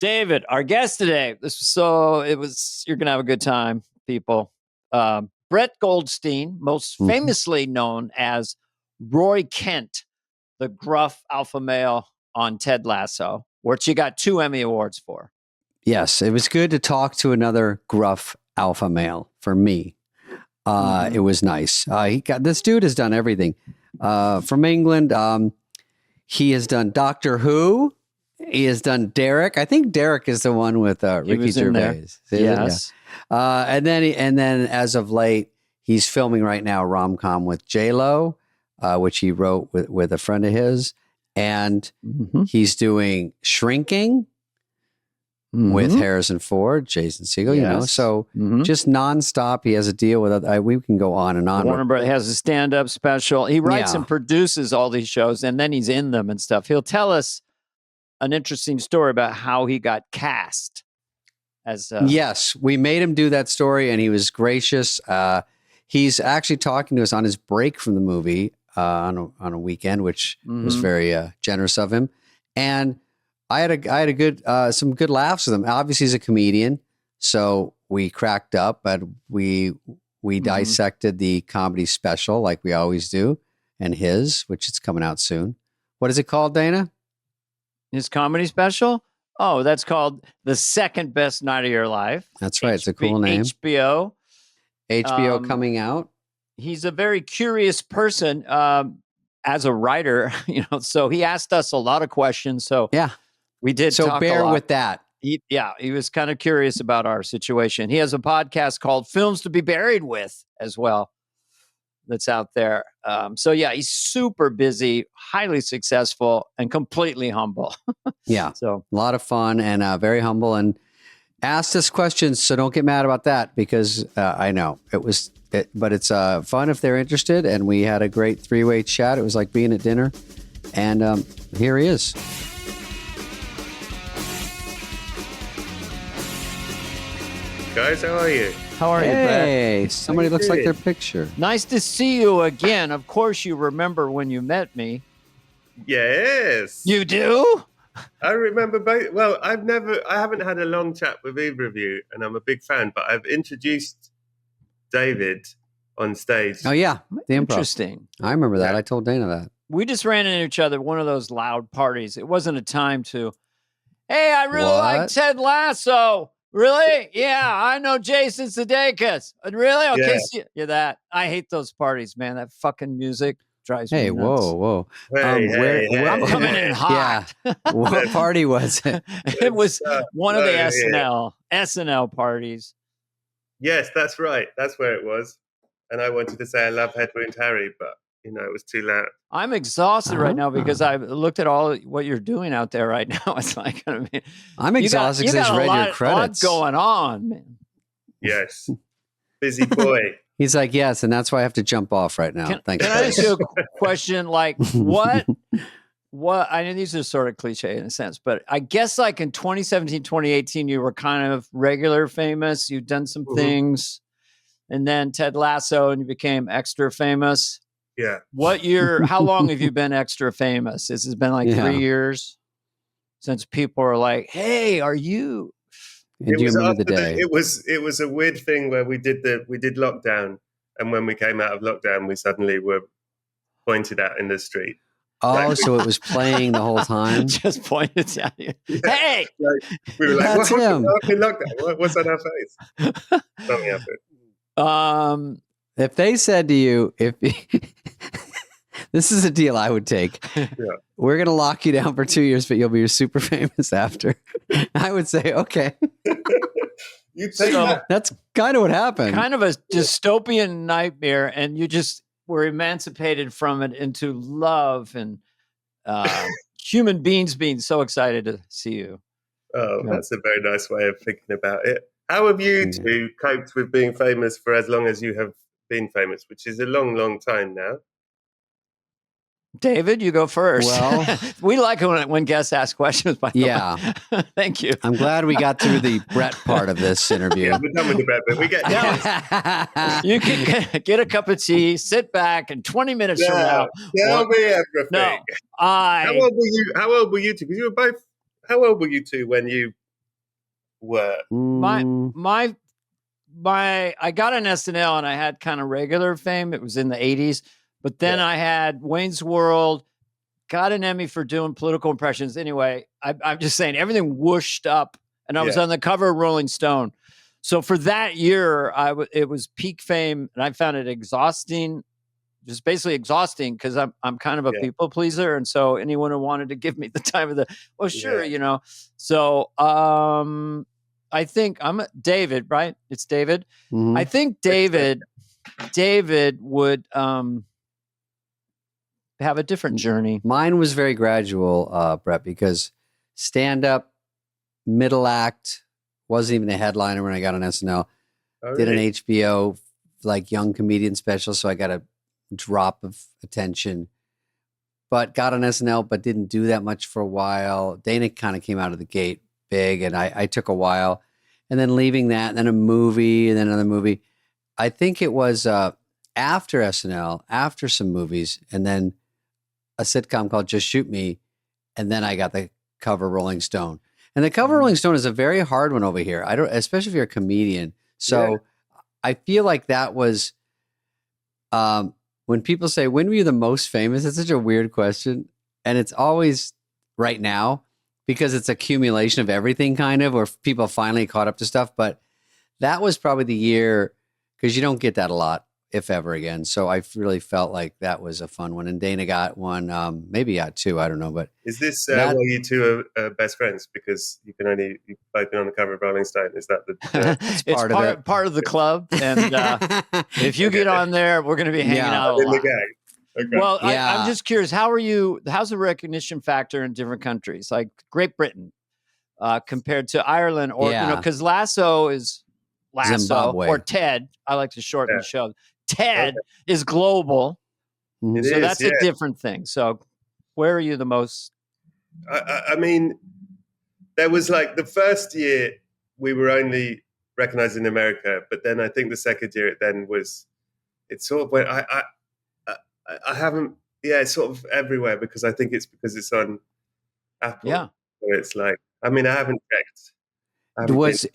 David, our guest today. You're gonna have a good time, people. Brett Goldstein, most famously known as Roy Kent, the gruff alpha male on Ted Lasso, which you got 2 Emmy Awards for. Yes, it was good to talk to another gruff alpha male for me. It was nice. This dude has done everything. From England, he has done Doctor Who. He has done Derek. I think Derek is the one with Ricky Gervais. Yes. Yeah. And then as of late, he's filming right now a rom-com with J-Lo, which he wrote with a friend of his. And he's doing Shrinking with Harrison Ford, Jason Segel, you know. So just nonstop. He has a deal with we can go on and on. Warner Brothers has a stand-up special. He writes and produces all these shows, and then he's in them and stuff. He'll tell us an interesting story about how he got cast. Yes, we made him do that story, and he was gracious. He's actually talking to us on his break from the movie on a weekend, which was very generous of him. And I had a good some good laughs with him. Obviously, he's a comedian, so we cracked up, but we dissected the comedy special like we always do, and which is coming out soon. What is it called, Dana? His comedy special? Oh, that's called The Second Best Night of Your Life. That's right. It's a cool name. HBO coming out. He's a very curious person as a writer, so he asked us a lot of questions. So yeah, we did. So bear with that. He was kind of curious about our situation. He has a podcast called Films to Be Buried With as well. That's out there. He's super busy, highly successful, and completely humble. Yeah. So a lot of fun and very humble, and asked us questions. So don't get mad about that, because I know but it's fun if they're interested. And we had a great 3-way chat. It was like being at dinner. And here he is. Guys, how are you? How are you, Brett? Hey, somebody looks like their picture. Nice to see you again. Of course, you remember when you met me. Yes. You do? I remember both. Well, I haven't had a long chat with either of you, and I'm a big fan, but I've introduced David on stage. Oh, yeah. The improv. Interesting. I remember that. I told Dana that. We just ran into each other at one of those loud parties. It wasn't a time to, hey, I really like Ted Lasso. Really? Yeah, I know Jason Sudeikis. Really? Okay, yeah, that. I hate those parties, man. That fucking music drives me nuts. Whoa. Hey. I'm coming in hot. Yeah. What party was it? It was one of the SNL parties. Yes, that's right. That's where it was. And I wanted to say I love Head Wound Harry, but it was too loud. I'm exhausted right now because I've looked at all what you're doing out there right now. It's like, I'm exhausted because I just read your credits. What's going on, man? Yes. Busy boy. He's like, yes, and that's why I have to jump off right now. Thanks. Can I ask you a question? Like, what, I know these are sort of cliche in a sense, but I guess like in 2017, 2018, you were kind of regular famous. You've done some things, and then Ted Lasso, and you became extra famous. Yeah. How long have you been extra famous? This has been like 3 years since people are like, hey, are you? And do you remember the day? It was a weird thing where we did lockdown, and when we came out of lockdown, we suddenly were pointed at in the street. Oh, so it was playing the whole time? Just pointed at you. Hey! We were like, that's him. What's on our face? Something happened. If they said to you, this is a deal I would take. Yeah. We're going to lock you down for 2 years, but you'll be super famous after. I would say, okay. You'd take that. That's kind of what happened. Kind of a dystopian nightmare, and you just were emancipated from it into love and human beings being so excited to see you. Oh, that's a very nice way of thinking about it. How have you two coped with being famous for as long as you have been famous, which is a long, long time now? David, you go first. Well, we like it when guests ask questions. By the way. Thank you. I'm glad we got through the Brett part of this interview. Yeah, we're done with the Brett, but we get you can get a cup of tea, sit back, and 20 minutes from now, tell me everything. No, How old were you two? Because you were both. How old were you two when you were? My I got an SNL and I had kind of regular fame. It was in the 80s. But then I had Wayne's World, got an Emmy for doing political impressions. Anyway, I'm just saying everything whooshed up and I was on the cover of Rolling Stone. So for that year, it was peak fame and I found it exhausting, just basically exhausting because I'm kind of a people pleaser. And so anyone who wanted to give me the time of sure, you know. So I think David, right? It's David. Mm-hmm. I think David would have a different journey. Mine was very gradual, Brett, because stand-up, middle act, wasn't even a headliner when I got on SNL. Did an HBO like young comedian special, so I got a drop of attention. But got on SNL, but didn't do that much for a while. Dana kind of came out of the gate big, and I took a while. And then leaving that, and then a movie, and then another movie. I think it was after SNL, after some movies, and then a sitcom called Just Shoot Me, and then I got the cover Rolling Stone. And the cover Rolling Stone is a very hard one over here. Especially if you're a comedian. So I feel like that was when people say, when were you the most famous? It's such a weird question. And it's always right now because it's accumulation of everything kind of, or people finally caught up to stuff. But that was probably the year, because you don't get that a lot, if ever again. So I really felt like that was a fun one. And Dana got one, maybe got two, I don't know. But is this why you two are best friends? Because you've both been on the cover of Rolling Stone. Is that it's part of the club? And if you get on there, we're going to be hanging out a lot. Okay. Well, I'm just curious, how's the recognition factor in different countries, like Great Britain, compared to Ireland, or, because Lasso is Lasso, Zimbabwe. Or Ted, I like to shorten the show. Ted is global. So that's a different thing. So where are you the most? I mean, there was like the first year we were only recognized in America, but then I think the second year it sort of went, I haven't, it's sort of everywhere because I think it's because it's on Apple. Yeah. So it's like, I mean, I haven't checked.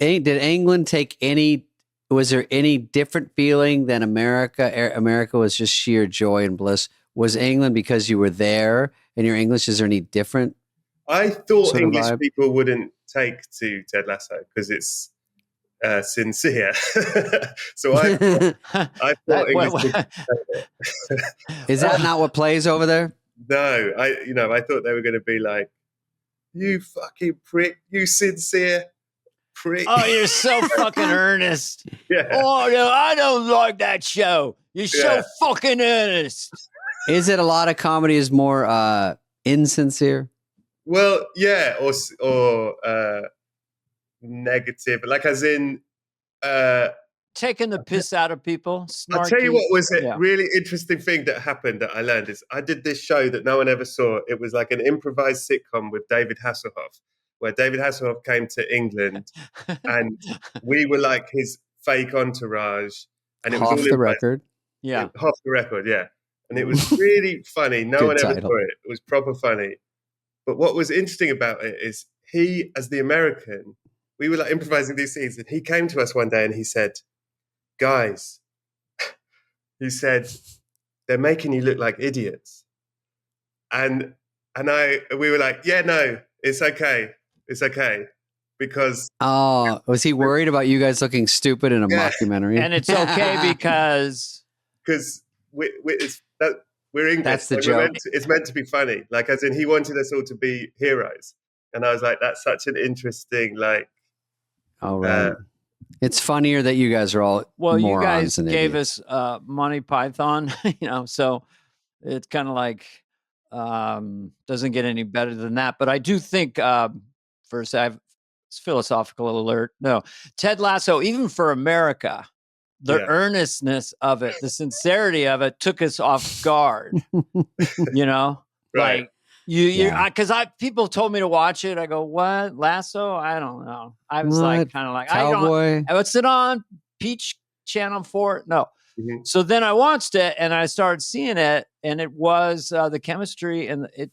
Did England take any, was there any different feeling than America? America was just sheer joy and bliss. Was England because you were there and your English, is there any different? I thought English people wouldn't take to Ted Lasso because it's sincere. So I thought English people Is that not what plays over there? No, I thought they were going to be like, you fucking prick, you sincere prick. Oh, you're so fucking earnest. Yeah. Oh, no, I don't like that show. You're so fucking earnest. Is it a lot of comedy is more insincere? Well, yeah, or negative, like as in taking the piss out of people. Snarky. I'll tell you what was a really interesting thing that happened that I learned is I did this show that no one ever saw. It was like an improvised sitcom with David Hasselhoff, where David Hasselhoff came to England and we were like his fake entourage. And it was off the record. Yeah. Off the record, yeah. And it was really funny. No one ever saw it. It was proper funny. But what was interesting about it is he, as the American, we were like improvising these scenes, and he came to us one day and he said, guys, he said, they're making you look like idiots. And we were like, yeah, no, it's okay. It's okay. Because was he worried about you guys looking stupid in a mockumentary? And it's okay because we're English. That's the joke. It's meant to be funny. Like, as in, he wanted us all to be heroes. And I was like, that's such an interesting, like. Oh, right. It's funnier that you guys are all morons. You guys and gave idiots. us Monty Python, so it's kind of like doesn't get any better than that. But I do think, first, it's philosophical alert. No, Ted Lasso, even for America, the earnestness of it, the sincerity of it took us off guard, Right. Like because people told me to watch it. I go, what? Lasso? I don't know. I was like, kind of like, Cowboy? What's it on? Peach Channel 4? No. Mm-hmm. So then I watched it and I started seeing it, and it was the chemistry and it,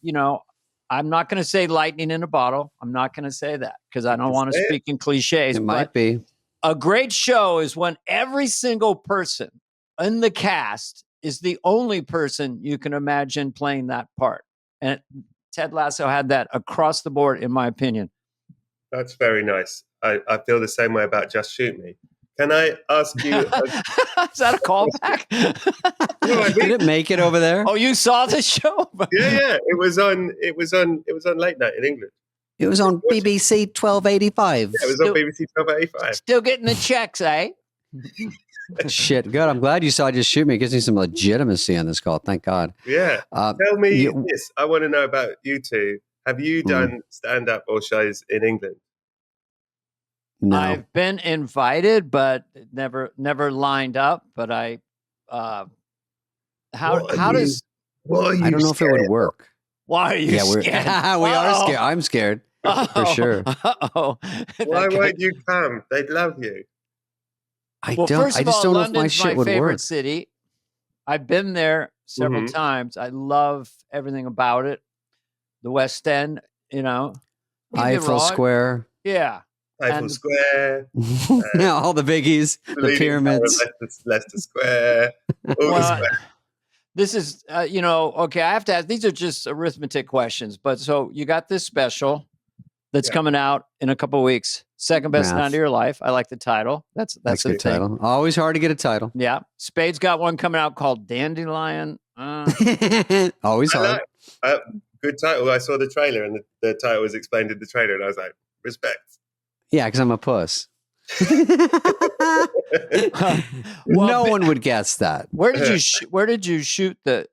I'm not going to say lightning in a bottle. I'm not going to say that because I don't want to speak in cliches. It might be. A great show is when every single person in the cast is the only person you can imagine playing that part. And Ted Lasso had that across the board, in my opinion. That's very nice. I feel the same way about Just Shoot Me. Can I ask you? Is that a callback? Did it make it over there? Oh, you saw the show? Yeah. It was on late night in England. It was on BBC 1285. Yeah, it was on BBC 1285. Still getting the checks, eh? Shit, good. I'm glad you saw Just Shoot Me. It gives me some legitimacy on this call. Thank God. Yeah. Tell me this. I want to know about you two. Have you done stand-up or shows in England? No. I've been invited, but never lined up. But I, how does? I don't know if it would work. Why are you scared? We are scared. I'm scared for sure. Why won't you come? They'd love you. I just don't know if my shit would work. City. I've been there several times. I love everything about it. The West End, Eiffel Square. Yeah. Eiffel Square. All the biggies, the pyramids. Leicester Square. This is, okay, I have to ask, these are just arithmetic questions. But so you got this special that's coming out in a couple of weeks. Second best night of your life. I like the title. That's a good title. Always hard to get a title. Yeah. Spade's got one coming out called Dandelion. Always hard. Good title. I saw the trailer and the title was explained in the trailer and I was like, respect. Yeah, because I'm a puss. No one would guess that. Where did you shoot the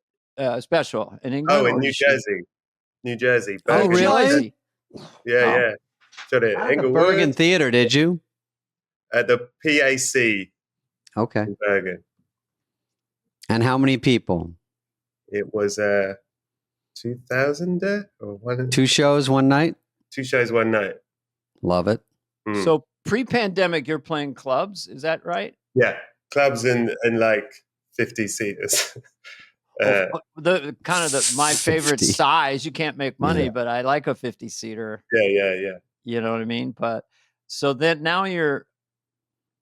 special in England? Oh, in New Jersey. New Jersey. Oh, really? Yeah. Shot it at Inglewood. Bergen Theater, did you? At the PAC. Okay. In Bergen. And how many people? It was 2,000 there? Or 2 shows one night? 2 shows one night. Love it. So pre-pandemic, you're playing clubs, is that right? Yeah, clubs and like 50 seaters. My favorite size. You can't make money, but I like a 50 seater. Yeah. You know what I mean? But so then now your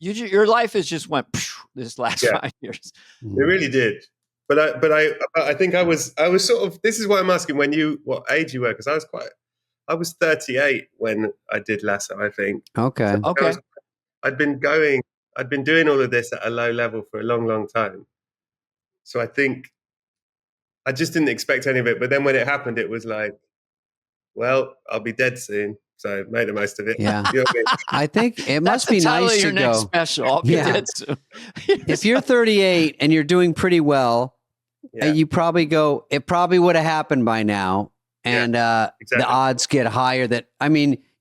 life has just went this last 5 years. It really did. But I think I was sort of. This is why I'm asking what age you were, because I was 38 when I did Lasso, I think. Okay. So I'd been doing all of this at a low level for a long, long time. So I think I just didn't expect any of it. But then when it happened, it was like, well, I'll be dead soon. So make the most of it. Yeah. You know what I mean? I think it must be nice to go. Next special. I'll be dead soon. If you're 38 and you're doing pretty well, you probably go, it probably would have happened by now. And exactly. The odds get higher that,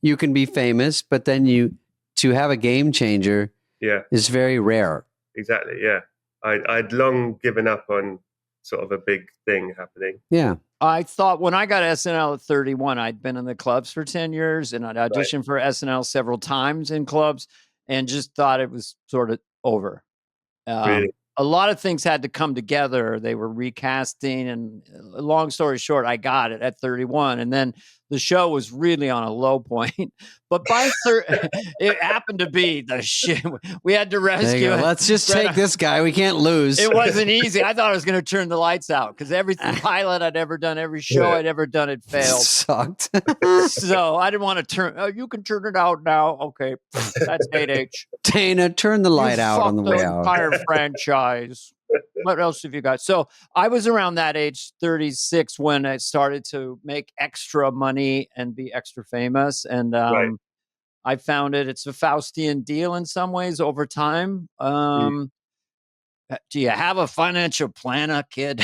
you can be famous, but then to have a game changer is very rare. Exactly. Yeah. I'd long given up on sort of a big thing happening. Yeah. I thought when I got SNL at 31, I'd been in the clubs for 10 years and I'd auditioned for SNL several times in clubs and just thought it was sort of over. Really? A lot of things had to come together. They were recasting, and long story short, I got it at 31. And then the show was really on a low point. But by it happened to be the shit. We had to rescue it. Let's just take this guy. We can't lose. It wasn't easy. I thought I was going to turn the lights out because every pilot I'd ever done, every show I'd ever done, it failed. Sucked. So I didn't want to turn. Oh, you can turn it out now. Okay, that's 8H. Dana, turn the light out on the way out. Entire franchise. What else have you got? So I was around that age, 36, when I started to make extra money and be extra famous. And I found it's a Faustian deal in some ways over time. Do you have a financial planner, kid?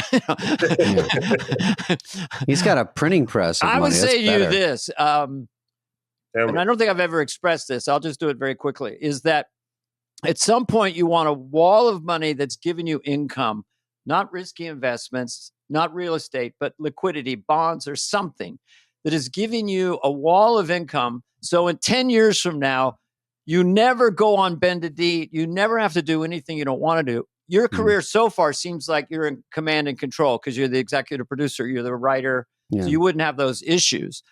He's got a printing press. I would say to you this, and I don't think I've ever expressed this. I'll just do it very quickly, is that at some point, you want a wall of money that's giving you income, not risky investments, not real estate, but liquidity, bonds, or something that is giving you a wall of income. So in 10 years from now, you never go on bended knee. You never have to do anything you don't want to do. Your career so far seems like you're in command and control because you're the executive producer, you're the writer, So you wouldn't have those issues.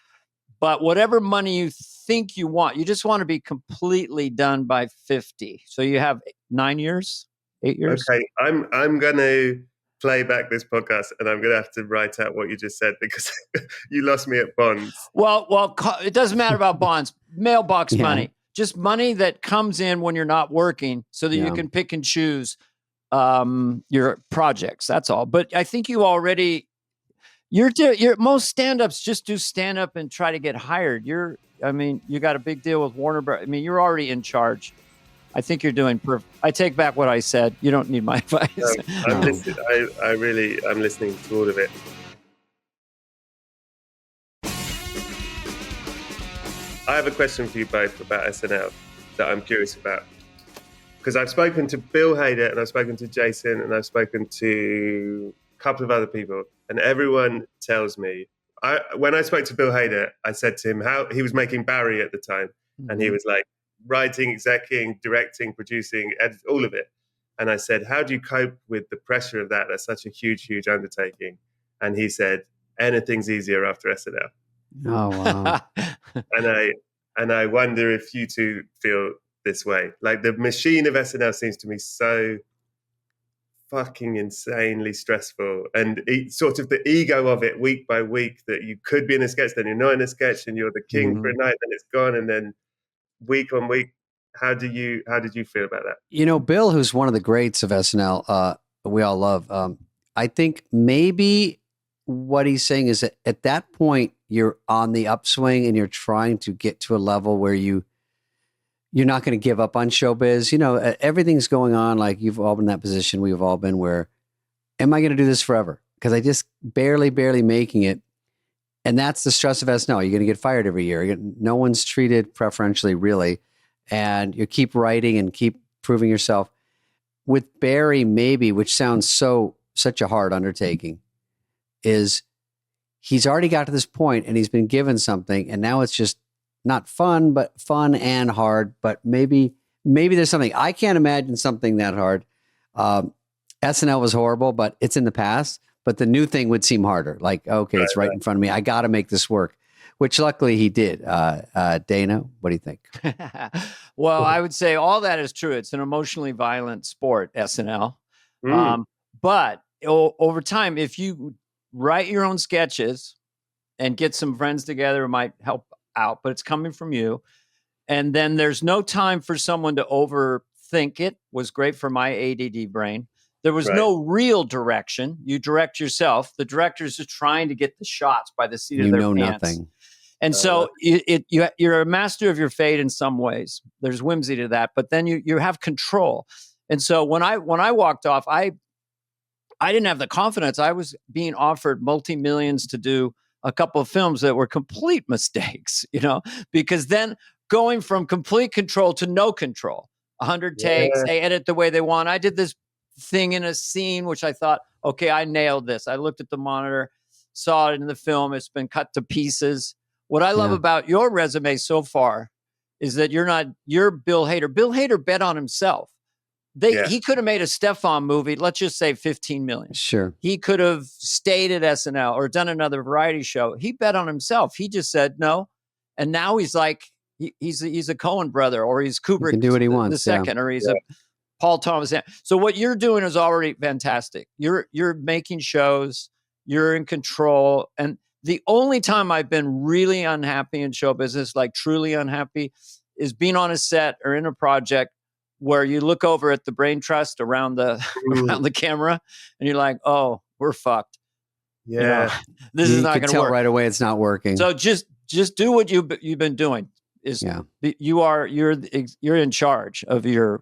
But whatever money you think you want, you just want to be completely done by 50. So you have 9 years, 8 years. Okay, I'm going to play back this podcast, and I'm going to have to write out what you just said because you lost me at bonds. Well, it doesn't matter about bonds. Mailbox money, just money that comes in when you're not working, so that you can pick and choose your projects. That's all. But I think you already. Most stand-ups just do stand-up and try to get hired. You got a big deal with Warner Bros. I mean, you're already in charge. I think you're doing perfect. I take back what I said. You don't need my advice. I'm listening. I'm listening to all of it. I have a question for you both about SNL that I'm curious about. Because I've spoken to Bill Hader, and I've spoken to Jason, and I've spoken to a couple of other people, and everyone tells me, when I spoke to Bill Hader, I said to him how he was making Barry at the time, and he was like writing, executing, directing, producing, all of it. And I said, how do you cope with the pressure of that? That's such a huge, huge undertaking. And he said, anything's easier after SNL. Oh, wow. and I wonder if you two feel this way. Like, the machine of SNL seems to me so fucking insanely stressful, and sort of the ego of it week by week, that you could be in a sketch, then you're not in a sketch, and you're the king for a night, then it's gone, and then week on week. How did you feel about that? You know, Bill, who's one of the greats of SNL, we all love. I think maybe what he's saying is that at that point you're on the upswing and you're trying to get to a level where you're not going to give up on showbiz. You know, everything's going on. Like, you've all been in that position. We've all been where, am I going to do this forever? Because I just barely making it. And that's the stress of SNL. You're going to get fired every year. No one's treated preferentially, really. And you keep writing and keep proving yourself. With Barry, maybe, which sounds such a hard undertaking, is he's already got to this point and he's been given something, and now it's just not fun, but fun and hard. But maybe there's something. I can't imagine something that hard. SNL was horrible, but it's in the past. But the new thing would seem harder. Like, okay, it's right in front of me. I got to make this work, which luckily he did. Dana, what do you think? Well, I would say all that is true. It's an emotionally violent sport, SNL. But over time, if you write your own sketches and get some friends together, it might help out, but it's coming from you. And then there's no time for someone to overthink it. Was great for my ADD brain. There was no real direction. You direct yourself. The director's just trying to get the shots by the seat of their pants. Nothing. And so you're a master of your fate in some ways. There's whimsy to that, but then you have control. And so when I walked off, I didn't have the confidence. I was being offered multi-millions to do a couple of films that were complete mistakes, because then going from complete control to no control, 100 takes, they edit the way they want. I did this thing in a scene, which I thought, okay, I nailed this. I looked at the monitor, saw it in the film. It's been cut to pieces. What I love about your resume so far is that you're Bill Hader. Bill Hader bet on himself. He could have made a Stefan movie, let's just say 15 million. Sure. He could have stayed at SNL or done another variety show. He bet on himself. He just said no. And now he's like, he's a Coen brother, or he's Kubrick. He can do what he wants. The second, or he's a Paul Thomas. So what you're doing is already fantastic. You're making shows. You're in control. And the only time I've been really unhappy in show business, like truly unhappy, is being on a set or in a project where you look over at the brain trust around the camera and you're like, oh, we're fucked. Yeah. This is not going to work. Right away it's not working. So just do what you've been doing. You're in charge of your,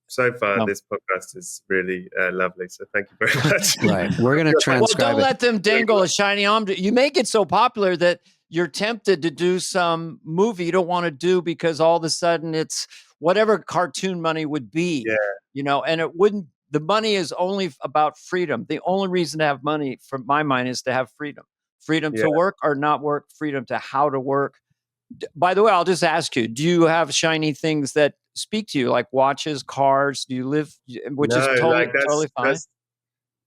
So far, this podcast is really lovely. So thank you very much. Right. We're going to transcribe Well, don't let them dangle a shiny arm. You make it so popular that you're tempted to do some movie you don't want to do because all of a sudden it's whatever cartoon money would be, and it wouldn't. The money is only about freedom. The only reason to have money, from my mind, is to have freedom to work or not work, freedom to how to work. By the way, I'll just ask you, do you have shiny things that speak to you, like watches, cars? Do you live, which is totally fine?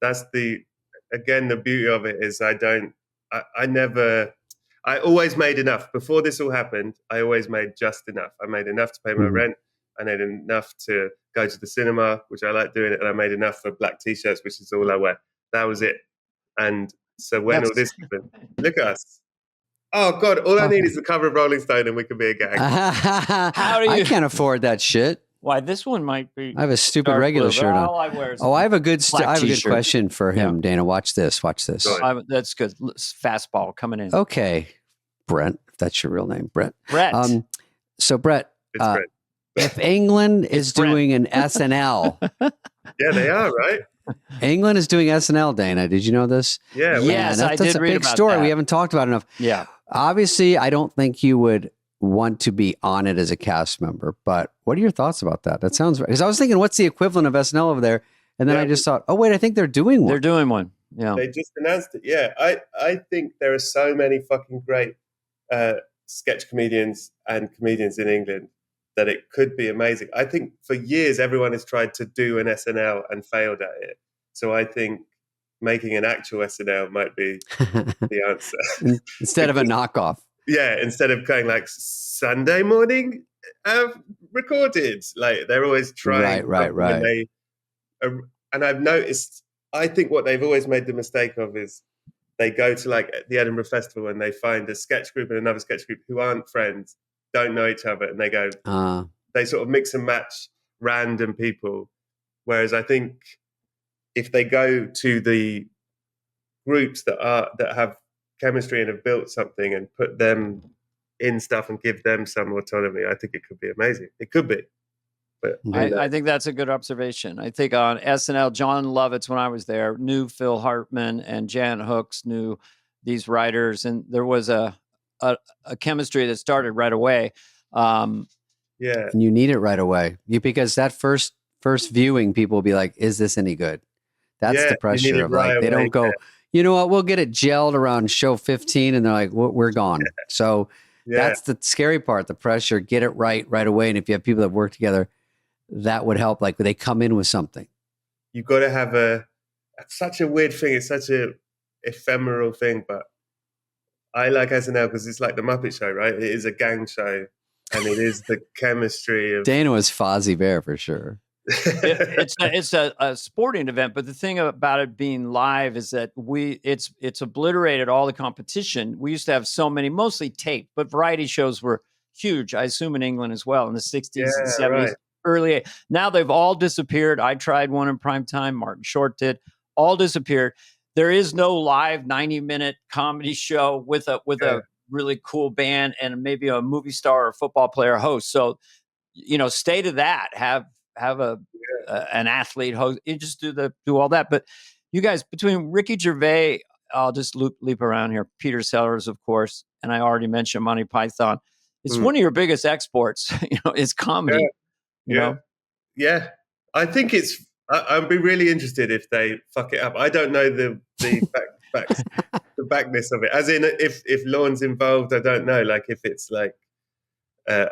That's the beauty of it is I don't I always made enough. Before this all happened, I always made just enough. I made enough to pay my rent. I made enough to go to the cinema, which I like doing it. And I made enough for black t-shirts, which is all I wear. That was it. And so when all this happened, look at us. Oh God, all I need is the cover of Rolling Stone and we can be a gang. How do you? I can't afford that shit. Why, this one might be. I have a stupid regular shirt on. All I wear is I have a good question for him, Dana. Watch this. That's good. Fastball coming in. Okay, Brent, if that's your real name, Brett. So Brett, Brett. If England is doing an SNL. Yeah, they are, right? England is doing SNL, Dana. Did you know this? Yeah. Yes, I did read about that. That's a big story. We haven't talked about enough. Yeah. Obviously, I don't think you would want to be on it as a cast member, but what are your thoughts about that? That sounds right. Because I was thinking, what's the equivalent of SNL over there? And then I just thought, oh, wait, I think they're doing one. They're doing one. Yeah. They just announced it. Yeah. I think there are so many fucking great sketch comedians and comedians in England that it could be amazing. I think for years, everyone has tried to do an SNL and failed at it. So I think making an actual SNL might be the answer. Instead of a knockoff. Yeah, instead of going like Sunday morning recorded. Like they're always trying. Right. And I've noticed, I think what they've always made the mistake of is they go to like the Edinburgh Festival and they find a sketch group and another sketch group who aren't friends, don't know each other, and they go, they sort of mix and match random people. Whereas I think if they go to the groups that have chemistry and have built something and put them in stuff and give them some autonomy, I think it could be amazing. It could be. But I think that's a good observation. I think on SNL, John Lovitz, when I was there, knew Phil Hartman and Jan Hooks knew these writers, and there was a chemistry that started right away. And you need it right away because that first viewing, people will be like, "Is this any good?" That's the pressure of like they don't go. You know what? We'll get it gelled around show 15, and they're like, "We're gone." So that's the scary part. The pressure. Get it right away. And if you have people that work together, that would help. Like they come in with something. You've got to have it's such a weird thing. It's such a ephemeral thing, but I like SNL because it's like the Muppet Show, right? It is a gang show, and it is the chemistry of. Dana was Fozzie Bear for sure. It's a sporting event, but the thing about it being live is that it's obliterated all the competition. We used to have so many, mostly taped, but variety shows were huge. I assume in England as well in the 60s and 70s, early. Now they've all disappeared. I tried one in prime time. Martin Short did. All disappeared. There is no live 90-minute comedy show with a really cool band and maybe a movie star or football player host. So, stay to that. Have an athlete host. You just do all that. But you guys, between Ricky Gervais, I'll just leap around here. Peter Sellers, of course, and I already mentioned Monty Python. It's one of your biggest exports. Is comedy. Yeah. I think it's. I'd be really interested if they fuck it up. I don't know the backness of it. As in, if Lorne's involved, I don't know. Like if it's like.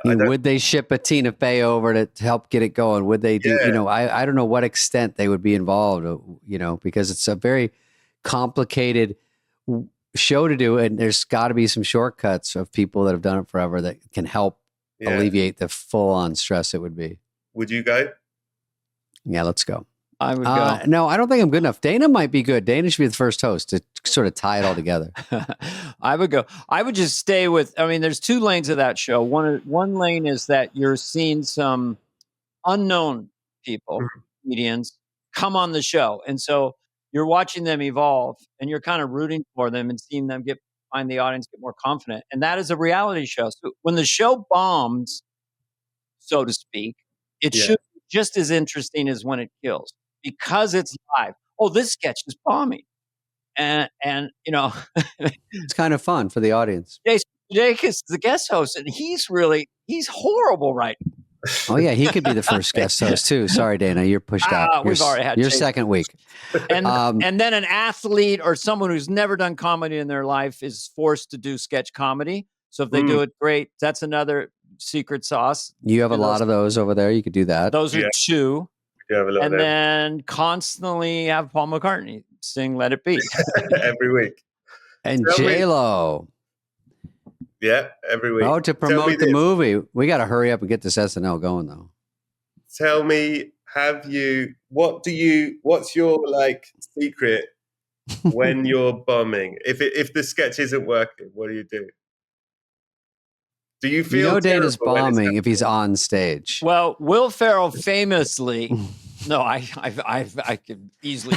Would they ship a Tina Fey over to help get it going? Would they do, I don't know what extent they would be involved, because it's a very complicated show to do. And there's got to be some shortcuts of people that have done it forever that can help alleviate the full on stress it would be. Would you go? Yeah, let's go. I would go. No, I don't think I'm good enough. Dana might be good. Dana should be the first host to sort of tie it all together. I would go. I would just stay with, there's two lanes of that show. One lane is that you're seeing some unknown people, comedians, come on the show. And so you're watching them evolve and you're kind of rooting for them and seeing them find the audience get more confident. And that is a reality show. So when the show bombs, so to speak, it should be just as interesting as when it kills. Because it's live. Oh, this sketch is bombing. And it's kind of fun for the audience. Jake is the guest host, and he's horrible right now. Oh, yeah, he could be the first guest host, too. Sorry, Dana, you're pushed out. We've already had your second week. And then an athlete or someone who's never done comedy in their life is forced to do sketch comedy. So if they do it great, that's another secret sauce. You have a lot of those over there. You could do that. Those are two. And then constantly have Paul McCartney sing "Let It Be" every week. And J-Lo. Yeah, every week. Oh, to promote the movie. We got to hurry up and get this SNL going, though. Tell me, what's your like secret when you're bombing? If the sketch isn't working, what do you do? Do you feel Dana's bombing if he's on stage? Well, Will Ferrell famously, no, I could easily,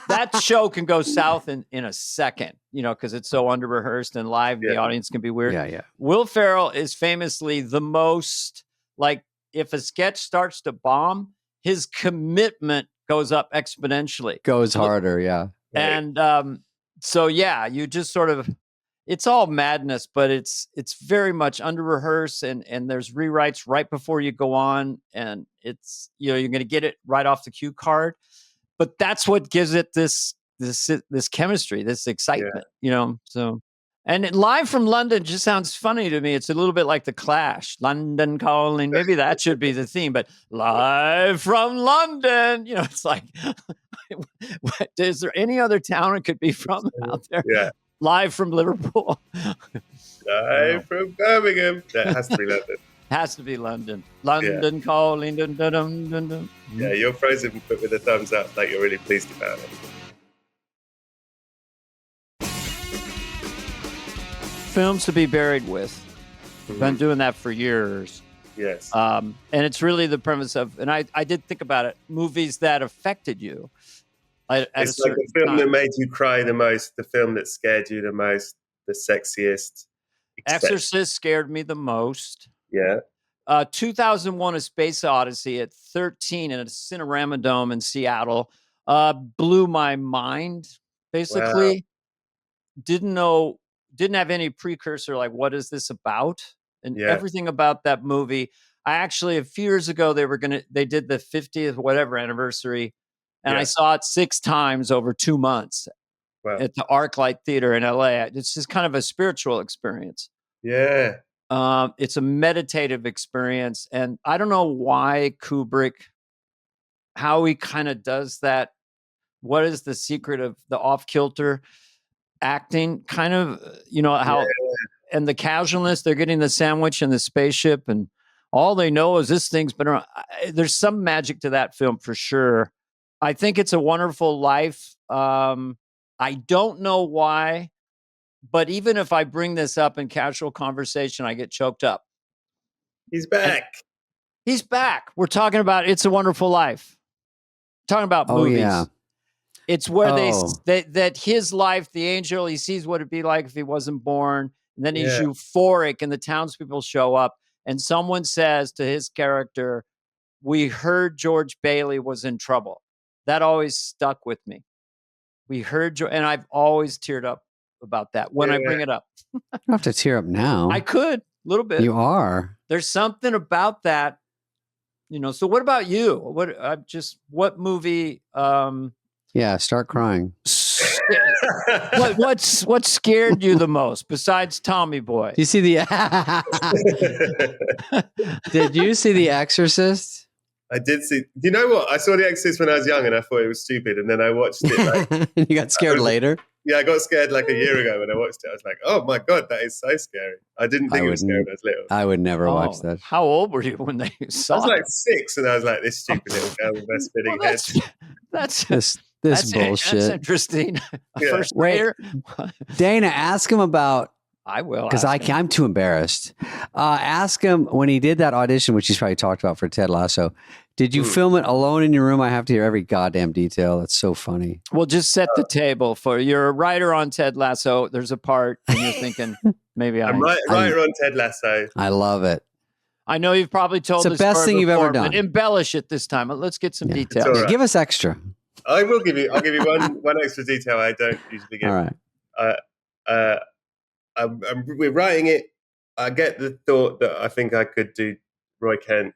that show can go south in a second, because it's so under rehearsed and live. Yeah. The audience can be weird. Yeah. Will Ferrell is famously the most, like, if a sketch starts to bomb, his commitment goes up exponentially. Goes harder, yeah. And so, yeah, you just sort of, it's all madness, but it's very much under rehearsed, and there's rewrites right before you go on, and it's you're going to get it right off the cue card, but that's what gives it this chemistry, this excitement, So, and live from London just sounds funny to me. It's a little bit like The Clash, London Calling. Maybe that should be the theme, but live from London, it's like, is there any other town it could be from out there? Yeah. Live from Liverpool. Live from Birmingham. That has to be London. Has to be London. London calling. Dun, dun, dun, dun, dun. Yeah, you're frozen, but with a thumbs up, like you're really pleased about it. Films to be buried with. Mm-hmm. Been doing that for years. Yes. And it's really the premise of, and I did think about it, movies that affected you. It's like the film that made you cry the most, the film that scared you the most, the sexiest. Exorcist scared me the most. Yeah. 2001: A Space Odyssey at 13 in a Cinerama Dome in Seattle blew my mind. Basically, wow. Didn't have any precursor. Like, what is this about? And everything about that movie. I actually, a few years ago, they did the 50th whatever anniversary. And I saw it 6 times over 2 months at the ArcLight Theater in LA. It's just kind of a spiritual experience. Yeah. It's a meditative experience. And I don't know why Kubrick, how he kind of does that. What is the secret of the off-kilter acting? Kind of, how, and the casualness, they're getting the sandwich in the spaceship, and all they know is this thing's been around. There's some magic to that film for sure. I think it's a wonderful life. I don't know why, but even if I bring this up in casual conversation, I get choked up. He's back. He's back. We're talking about It's a Wonderful Life. Talking about movies. Yeah. It's where that his life, the angel, he sees what it'd be like if he wasn't born. And then he's euphoric, and the townspeople show up, and someone says to his character, "We heard George Bailey was in trouble." That always stuck with me. We heard, and I've always teared up about that when I bring it up. You don't have to tear up now. I could, a little bit. You are. There's something about that, So what about you? What movie? Start crying. What scared you the most besides Tommy Boy? You see the? Did you see The Exorcist? I did see. You know what? I saw The Exorcist when I was young, and I thought it was stupid. And then I watched it. You got scared later? Yeah, I got scared like a year ago when I watched it. I was like, "Oh my god, that is so scary!" I didn't think it was scary when I was little. I would never watch that. How old were you when they saw it? I was like 6, and I was like, "This stupid little girl with her spinning head." That's bullshit. That's interesting. First grader. Dana, ask him about. I will, because I'm too embarrassed. Ask him when he did that audition, which he's probably talked about for Ted Lasso. Did you film it alone in your room? I have to hear every goddamn detail. That's so funny. Well, just set the table for you're a writer on Ted Lasso. There's a part, and you're thinking maybe I'm writer on Ted Lasso. I love it. I know you've probably told it's the best thing you've ever done. Embellish it this time. Let's get some details. Right. Give us extra. I will give you. I'll give you one extra detail I don't usually give. All right. We're writing it. I get the thought that I think I could do Roy Kent,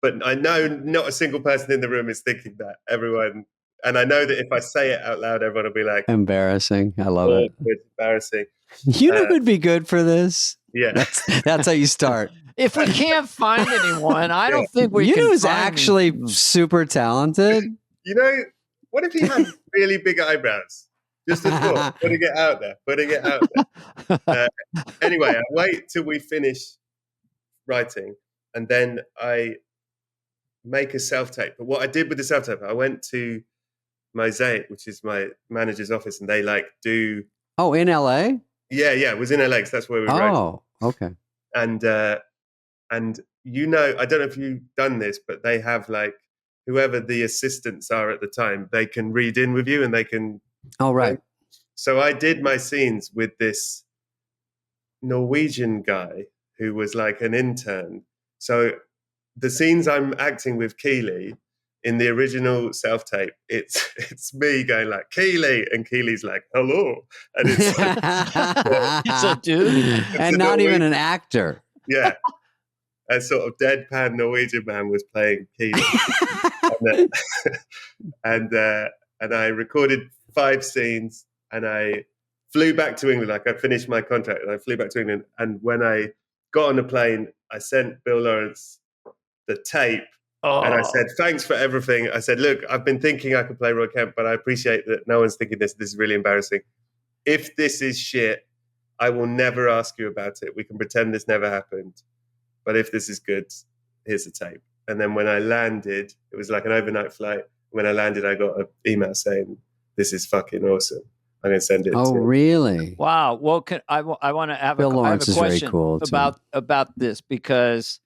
but I know not a single person in the room is thinking that. Everyone, and I know that if I say it out loud, everyone will be like, "Embarrassing." I love it. It's embarrassing. You know who'd be good for this? Yeah, that's how you start. If we can't find anyone, I don't think we can. You know who's actually super talented? What if he had really big eyebrows? Just a thought. Putting it out there. Anyway, I wait till we finish writing, and then I make a self-tape. But what I did with the self-tape, I went to Mosaic, which is my manager's office, and they do... Oh, in LA? Yeah, it was in LA, because that's where we wrote. Oh, okay. And I don't know if you've done this, but they have whoever the assistants are at the time, they can read in with you and they can... Oh, right. So I did my scenes with this Norwegian guy who was like an intern. So the scenes I'm acting with Keely in the original self-tape, it's me going like, Keely, and Keely's like, hello. And it's it's a dude. And not even an actor. Yeah. A sort of deadpan Norwegian man was playing Keely. and I recorded 5 scenes, and I flew back to England. I finished my contract and I flew back to England. And when I got on the plane, I sent Bill Lawrence the tape. And I said, thanks for everything. I said, look, I've been thinking I could play Roy Kent, but I appreciate that no one's thinking this. This is really embarrassing. If this is shit, I will never ask you about it. We can pretend this never happened. But if this is good, here's the tape. And then when I landed, it was like an overnight flight. When I landed, I got an email saying, this is fucking awesome. I'm going to send it. Oh, really? Wow. Well, I want to have Bill a Lawrence question is very cool about this, because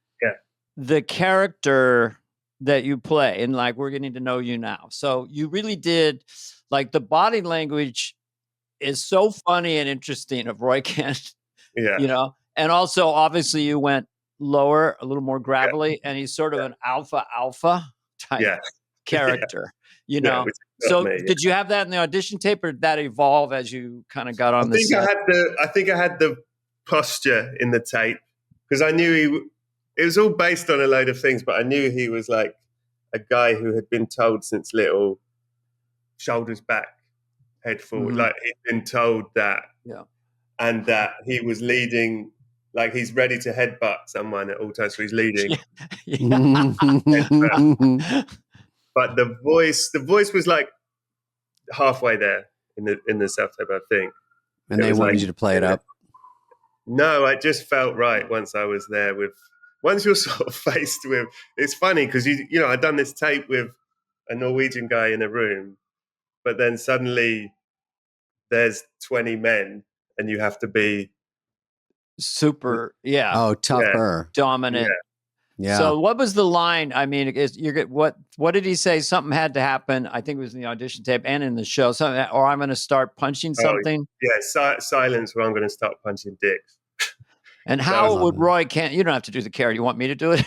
the character that you play, and we're getting to know you now. So you really did, the body language is so funny and interesting of Roy Kent, and also obviously you went lower, a little more gravelly, and he's sort of an alpha type character, So did you have that in the audition tape, or did that evolve as you kind of got on the set? I think I had the posture in the tape, because I knew it was all based on a load of things, but I knew he was like a guy who had been told since little, shoulders back, head forward. Mm-hmm. He'd been told that. Yeah. And that he was leading, he's ready to headbutt someone at all times, so he's leading. But the voice was halfway there in the self-tape, I think. And they wanted you to play it up? No, I just felt right once I was there once you're sort of faced with, it's funny because I'd done this tape with a Norwegian guy in a room, but then suddenly there's 20 men and you have to be super, tougher, dominant. Yeah. So what was the line? I mean, what did he say? Something had to happen. I think it was in the audition tape and in the show. Something, or I'm going to start punching something. Silence, or I'm going to start punching dicks. And how would Roy Kent? You don't have to do the character. You want me to do it?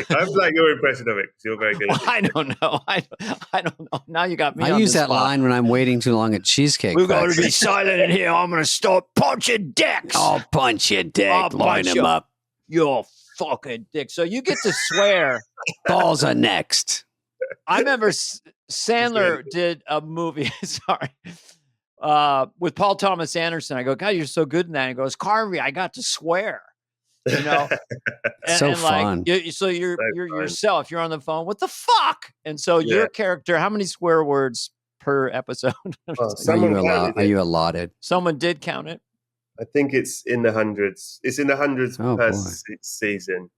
I'm like your impression of it, because you're very good at it. I don't know. I don't know. Now you got me. I use that line when I'm waiting too long at Cheesecake. We're going to be silent in here. I'm going to start punching dicks. I'll punch your dick. Line him up. You're fucking dick. So you get to swear. Balls are next. I remember Sandler did a movie. Sorry. With Paul Thomas Anderson. I go, God, you're so good in that. And he goes, Carvey, I got to swear. So fun. You're yourself. You're on the phone. What the fuck? And so your character, how many swear words per episode? Are you allotted? Someone did count it. I think it's in the hundreds. It's in the hundreds per season.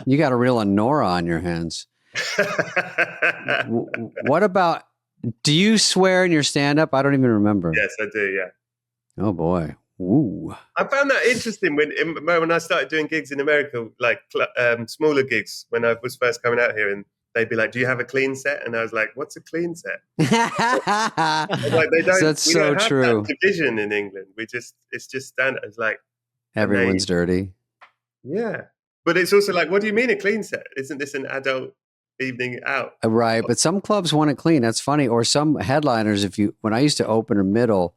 You got a real Nora on your hands. What about, do you swear in your stand-up? I don't even remember. Yes, I do, yeah. Oh, boy. Ooh. I found that interesting when I started doing gigs in America, smaller gigs, when I was first coming out here, and they'd be like, do you have a clean set? And I was like, what's a clean set? They don't, that's so true. That division in England. It's just standard. It's like everyone's dirty. Yeah. But it's also like, what do you mean a clean set? Isn't this an adult evening out? Right. But some clubs want it clean. That's funny. Or some headliners, when I used to open a middle,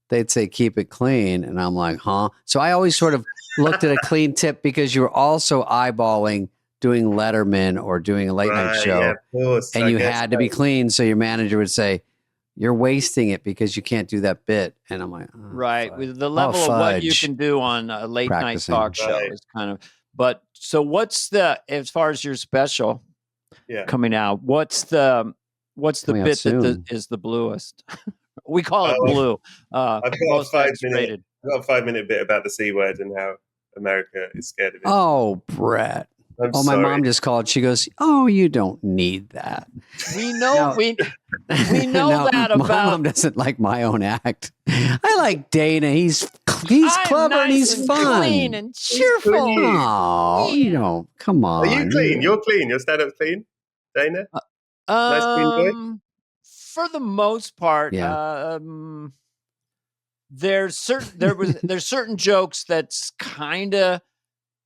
they'd say, keep it clean. And I'm like, huh? So I always sort of looked at a clean tip, because you're also eyeballing doing Letterman or doing a late night show. Yeah, of course. And you had to be clean. So your manager would say, you're wasting it because you can't do that bit. And I'm like, right. With the level of what you can do on a late night talk show is kind of, but so what's as far as your special coming out, what's the bit that is the bluest? We call it blue. I've got most X-rated. I've got a 5-minute bit about the C word and how America is scared of it. Oh, Brett. My mom just called. She goes, "Oh, you don't need that." We know we know that about. My mom doesn't like my own act. I like Dana. He's clever nice and he's fun, clean and cheerful. Oh, come on. Are you clean? You're clean. Your stand-up clean, Dana. Nice clean boy. For the most part, there's certain jokes that's kind of,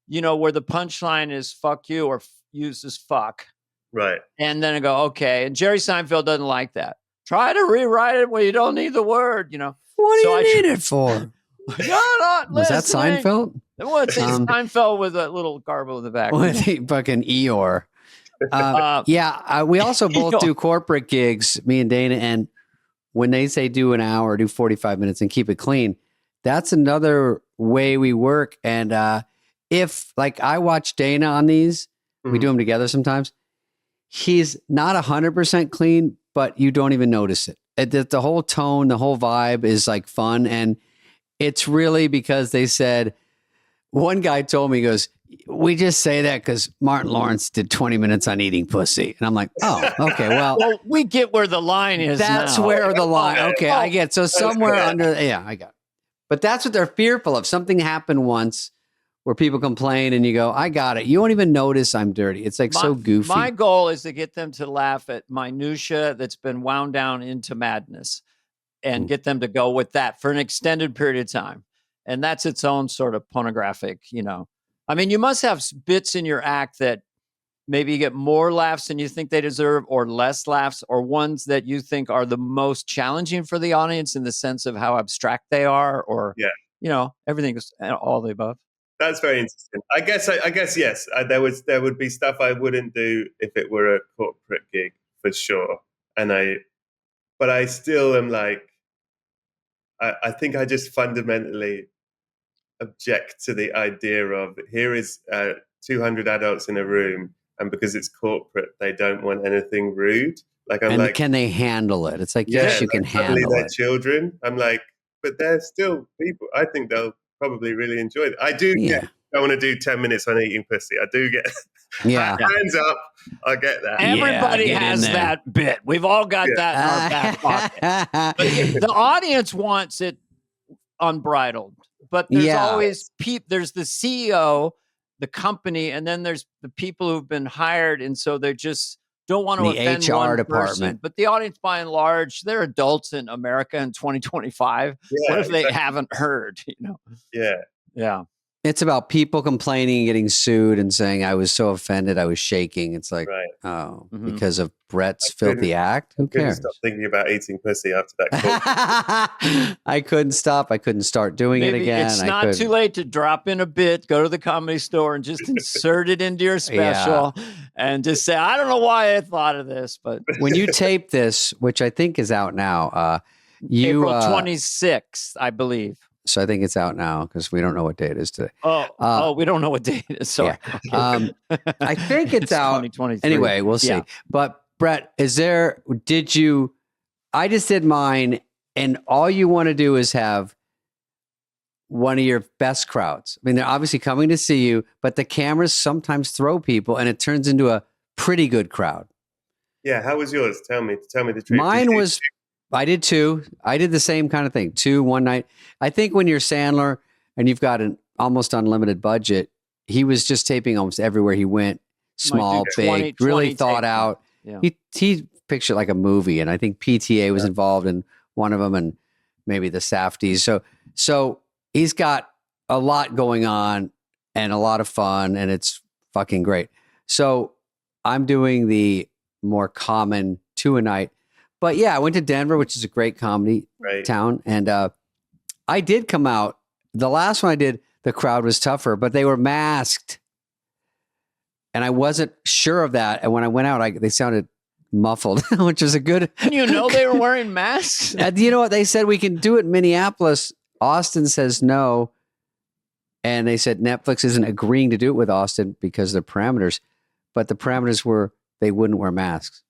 where the punchline is "fuck you" or uses "fuck," right? And then I go, okay. And Jerry Seinfeld doesn't like that. Try to rewrite it where you don't need the word. What do you need it for? You're not Was that Seinfeld? It was Seinfeld with a little garble in the back. With fucking Eeyore. We also both do corporate gigs, me and Dana, and when they say do an hour, do 45 minutes and keep it clean, that's another way we work. And if I watch Dana on these, we do them together sometimes, he's not 100% clean, but you don't even notice it. The whole tone, the whole vibe is fun. And it's really because they said, one guy told me, he goes, "We just say that because Martin Lawrence did 20 minutes on eating pussy." And I'm like, oh, okay, well, we get where the line is. That's now. where the line. Okay, I get. So somewhere under, I got it. But that's what they're fearful of. Something happened once where people complain and you go, "I got it." You won't even notice I'm dirty. It's so goofy. My goal is to get them to laugh at minutia that's been wound down into madness and get them to go with that for an extended period of time. And that's its own sort of pornographic, I mean, you must have bits in your act that maybe you get more laughs than you think they deserve, or less laughs, or ones that you think are the most challenging for the audience in the sense of how abstract they are, or, everything is all the above. That's very interesting. I guess yes. There would be stuff I wouldn't do if it were a corporate gig for sure. But I still am I think I just fundamentally object to the idea of here is 200 adults in a room, and because it's corporate, they don't want anything rude. Can they handle it? It's yes, you can handle their children. I'm but they're still people. I think they'll probably really enjoy it. I do get. I want to do 10 minutes on eating pussy. I do get. Hands up. I get that. Everybody has that bit. We've all got that in our back pocket. But the audience wants it unbridled. But there's always there's the CEO, the company, and then there's the people who've been hired, and so they just don't want to offend HR one department. Person. But the audience, by and large, they're adults in America in 2025. What if they haven't heard? Yeah. It's about people complaining and getting sued and saying, "I was so offended, I was shaking." It's because of Brett's filthy act? Who cares? Stop thinking about eating pussy after that. I couldn't stop. I couldn't start doing it again. It's not too late to drop in a bit, go to the Comedy Store and just insert it into your special and just say, "I don't know why I thought of this." But when you tape this, which I think is out now, April 26th, I believe. So I think it's out now because we don't know what day it is today. We don't know what day it is. Sorry. Yeah. I think it's out. 2023. Anyway, we'll see. Yeah. But Brett, I just did mine, and all you want to do is have one of your best crowds. I mean, they're obviously coming to see you, but the cameras sometimes throw people and it turns into a pretty good crowd. Yeah. How was yours? Tell me the truth. Mine was... I did two. I did the same kind of thing. 2 one night. I think when you're Sandler and you've got an almost unlimited budget, he was just taping almost everywhere he went. Small, big, really thought out. Yeah. He pictured like a movie, and I think PTA was involved in one of them, and maybe the Safdies. So he's got a lot going on and a lot of fun, and it's fucking great. So I'm doing the more common 2 a night. But yeah, I went to Denver, which is a great comedy town. And I did come out. The last one I did, the crowd was tougher, but they were masked. And I wasn't sure of that. And when I went out, they sounded muffled, which was a good... You know they were wearing masks? You know what? They said we can do it in Minneapolis. Austin says no. And they said Netflix isn't agreeing to do it with Austin because of the parameters. But the parameters were they wouldn't wear masks.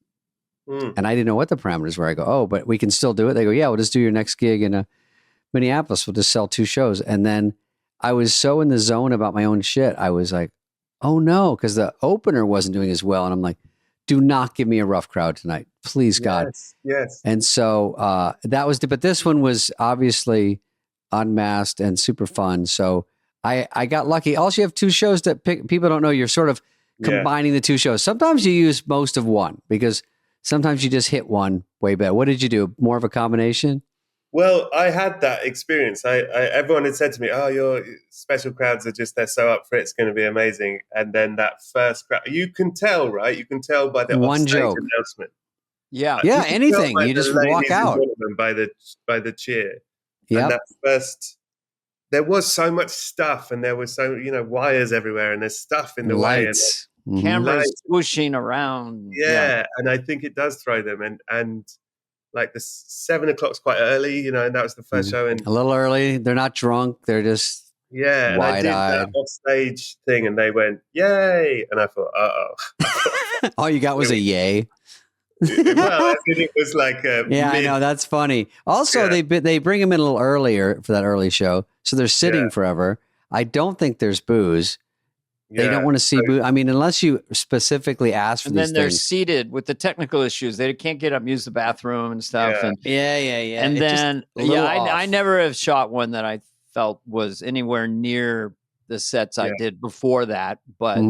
And I didn't know what the parameters were. I go, oh, but we can still do it. They go, yeah, we'll just do your next gig in Minneapolis. We'll just sell 2 shows. And then I was so in the zone about my own shit. I was like, oh no, because the opener wasn't doing as well. And I'm like, do not give me a rough crowd tonight. Please, God. Yes. And so that was, but this one was obviously unmasked and super fun. So I got lucky. Also, you have 2 shows that people don't know. You're sort of combining the 2 shows. Sometimes you use most of one because sometimes you just hit one way better. What did you do? More of a combination? Well, I had that experience. Everyone had said to me, "Oh, your special crowds are they're so up for it. It's going to be amazing." And then that first crowd, you can tell, right? You can tell by the one joke announcement. Yeah, anything. You just walk out by the cheer. Yeah, and that first. There was so much stuff, and there was so wires everywhere, and there's stuff in the lights. way, and cameras swooshing around. Yeah, and I think it does throw them, and like the 7 o'clock's quite early, and that was the first show, and a little early. They're not drunk. They're just wide-eyed. And I did that offstage thing, and they went yay, and I thought, all you got was a yay. Well, I think it was like I know, that's funny. Also, they bring them in a little earlier for that early show, so they're sitting forever. I don't think there's booze. They don't want to see booze. I mean, unless you specifically ask for these things. And then they're seated with the technical issues. They can't get up, use the bathroom and stuff. Yeah. And And then I never have shot one that I felt was anywhere near the sets I did before that. But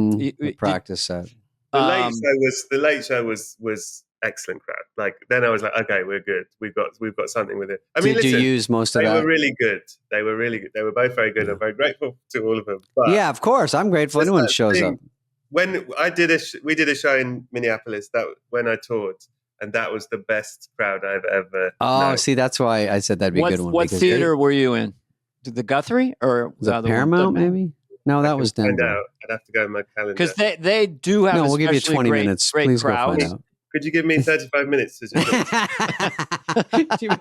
practice set. The late show was excellent crowd. Like then I was like, okay, we're good. We've got something with it. I mean, did you use most of that? They were really good. They were really good. They were both very good. I'm very grateful to all of them. But yeah, of course, I'm grateful. Anyone shows up. When we did a show in Minneapolis when I toured, and that was the best crowd I've ever. known. See, that's why I said that'd be a good one. What theater were you in? The Guthrie or was it Paramount? Maybe. No, that was Denver. I'd have to go in my calendar because they do have. No, we'll give you 20 minutes. Please go find out. Could you give me 35 minutes to just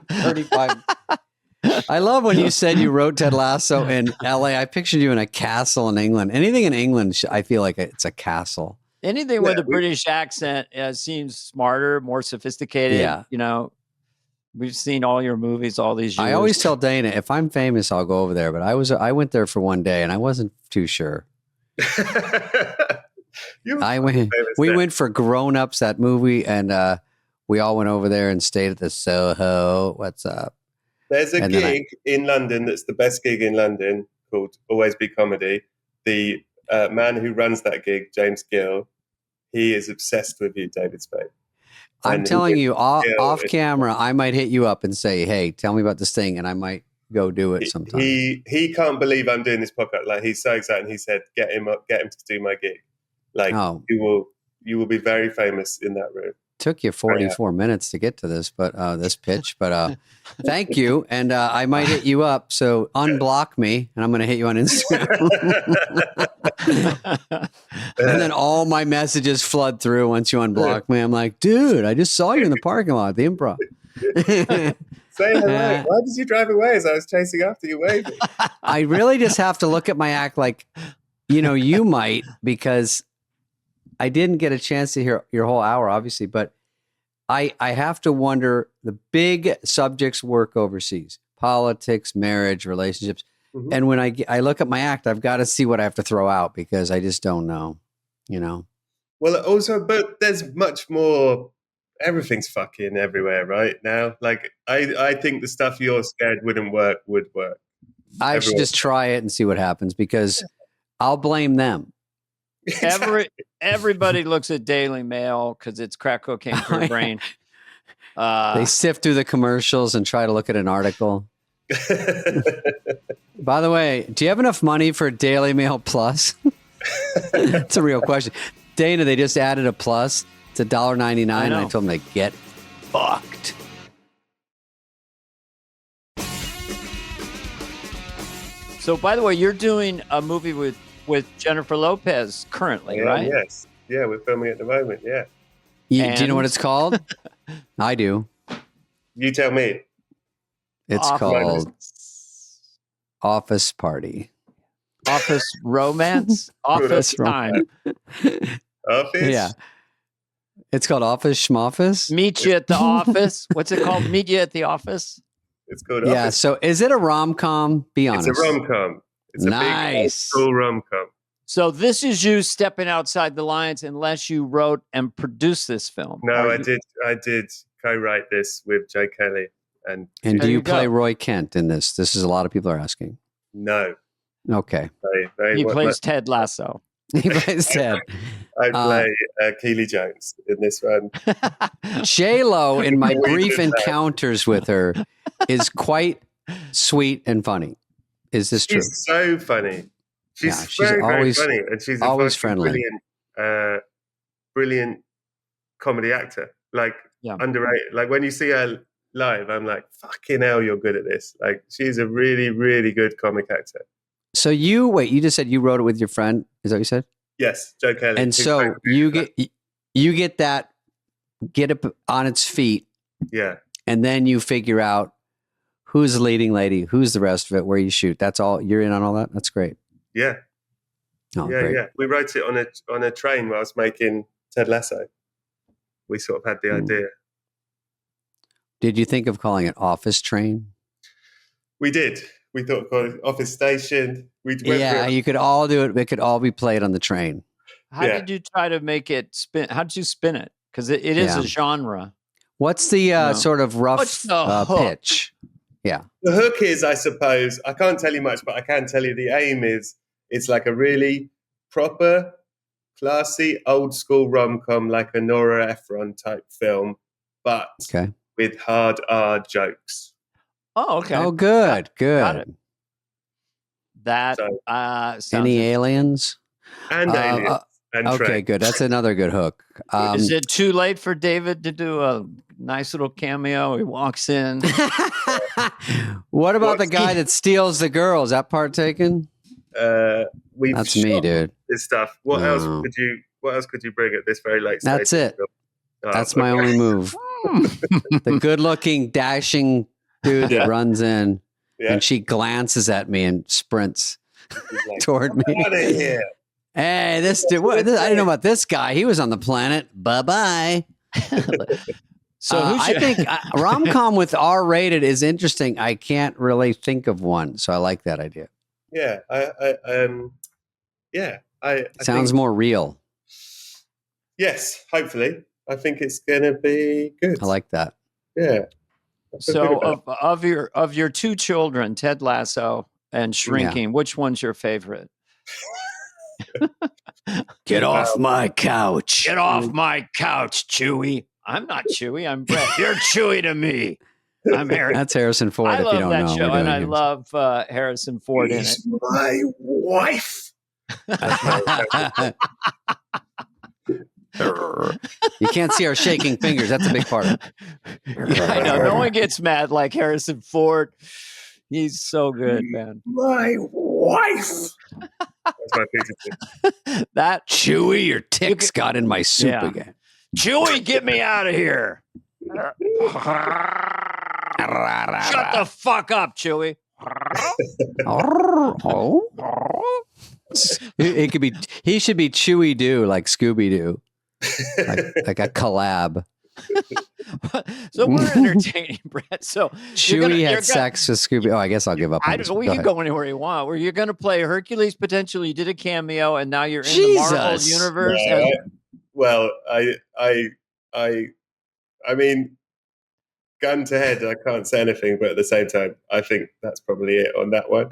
35. I love when you said you wrote Ted Lasso in LA. I pictured you in a castle in England. Anything in England, I feel like it's a castle. Anything with a British accent seems smarter, more sophisticated. Yeah. We've seen all your movies all these years. I always tell Dana, if I'm famous, I'll go over there. But I went there for one day and I wasn't too sure. We went for Grown Ups, that movie, and we all went over there and stayed at the Soho. What's up? There's a gig in London that's the best gig in London called Always Be Comedy. The man who runs that gig, James Gill, he is obsessed with you, David Spade. I'm telling you, off camera, I might hit you up and say, hey, tell me about this thing, and I might go do it sometime. He can't believe I'm doing this podcast. Like, he's so excited, and he said, get him to do my gig. Like, you will be very famous in that room. Took you 44 minutes to get to this, but this pitch. But thank you, and I might hit you up. So unblock me, and I'm going to hit you on Instagram. And then all my messages flood through once you unblock me. I'm like, dude, I just saw you in the parking lot at the Improv. Say hello. Why did you drive away as I was chasing after you waving? I really just have to look at my act like, you might, because I didn't get a chance to hear your whole hour, obviously, but I have to wonder, the big subjects work overseas: politics, marriage, relationships. Mm-hmm. And when I look at my act, I've got to see what I have to throw out because I just don't know, Well, also, but there's much more. Everything's fucking everywhere right now. Like, I think the stuff you're scared wouldn't work would work. I should just try it and see what happens, because I'll blame them. Everybody looks at Daily Mail because it's crack cocaine for your brain. They sift through the commercials and try to look at an article. By the way, do you have enough money for Daily Mail Plus? It's a real question. Dana, they just added a plus. It's $1.99, and I told them to get fucked. So, by the way, you're doing a movie with Jennifer Lopez currently, right? Yes. Yeah, we're filming at the moment, yeah. Do you know what it's called? I do. You tell me. It's called Office Party. Office Romance? Office Time. Office? It's called Office Schmoffice? Meet you at the office. What's it called? Meet you at the office? It's called Yeah, Office. so is it a rom-com? Be honest. It's a rom-com. It's nice. A big school rom-com. So this is you stepping outside the lines unless you wrote and produced this film. No, I did co-write this with Joe Kelly. And do you play Roy Kent in this? This is a lot of people are asking. No. Okay. He plays Ted Lasso. He plays Ted. I play Keely Jones in this one. J-Lo, in my brief encounters with her, is quite sweet and funny. Is this true? She's so funny. She's very, always very funny. And she's always friendly. Brilliant comedy actor. Like, underrated. Like, when you see her live, I'm like, fucking hell, you're good at this. Like, she's a really, really good comic actor. So you just said you wrote it with your friend. Is that what you said? Yes, Joe Kelly. And so you get up on its feet. Yeah. And then you figure out who's the leading lady, who's the rest of it, where you shoot. That's all. You're in on all that? That's great. Yeah. Oh, yeah, great. yeah. We wrote it on a train while I was making Ted Lasso. We sort of had the idea. Did you think of calling it Office Train? We did. We thought called it Office Station. You could all do it. It could all be played on the train. How did you try to make it spin? How did you spin it? Because it is a genre. What's the sort of rough pitch? Yeah. The hook is, I suppose, I can't tell you much, but I can tell you the aim is it's like a really proper, classy, old school rom-com, like a Nora Ephron type film, but with hard R jokes. Oh, okay. Oh, good. Got it. That sounds any aliens? And aliens. And okay, good. That's another good hook. Is it too late for David to do a nice little cameo? He walks in. What about the guy that steals the girl? Is that part taken? That's me, dude. This stuff. What else could you bring at this very late stage? That's it. That's my only move. The good-looking, dashing dude that runs in, and she glances at me and sprints toward me. Out of here. Hey, this dude! I didn't know about this guy. He was on the planet. Bye-bye. So I think rom-com with R-rated is interesting. I can't really think of one, so I like that idea. Yeah, I sounds think, more real. Yes, hopefully. I think it's gonna be good. I like that. Yeah. So of your two children, Ted Lasso and Shrinking, which one's your favorite? Get off my couch. Get off my couch, Chewie. I'm not Chewie. I'm Brett. You're Chewie to me. I'm Harrison. That's Harrison Ford. I love that show, and I love Harrison Ford in it. My wife. You can't see our shaking fingers. That's a big part of it. I know. No one gets mad like Harrison Ford. He's so good, man. My wife. That's my picture. That Chewie, your ticks got in my soup again. Chewie, get me out of here. Shut the fuck up, Chewie. It could be. He should be Chewie Doo, like Scooby Doo, like a collab. So we're entertaining, Brett. So Chewie had sex with Scooby. Oh, I guess I'll give up. We can go anywhere you want. Where you're going to play Hercules potentially. You did a cameo, and now you're in the Marvel universe. Yeah, well, I mean, gun to head, I can't say anything, but at the same time, I think that's probably it on that one.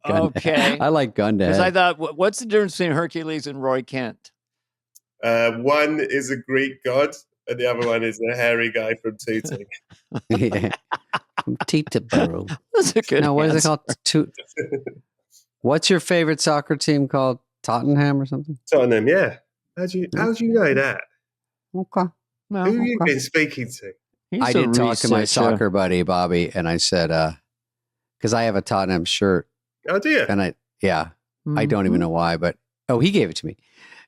Okay. I like gun to head. Because I thought, what's the difference between Hercules and Roy Kent? One is a Greek god, and the other one is a hairy guy from Tooting. From Teterboro. That's a good what is it called? What's your favorite soccer team called? Tottenham or something? Tottenham, yeah. How'd you know that? Okay. Who have you been speaking to? I did talk to my soccer buddy, Bobby, and I said, because I have a Tottenham shirt. Oh, do you? And I don't even know why, but he gave it to me.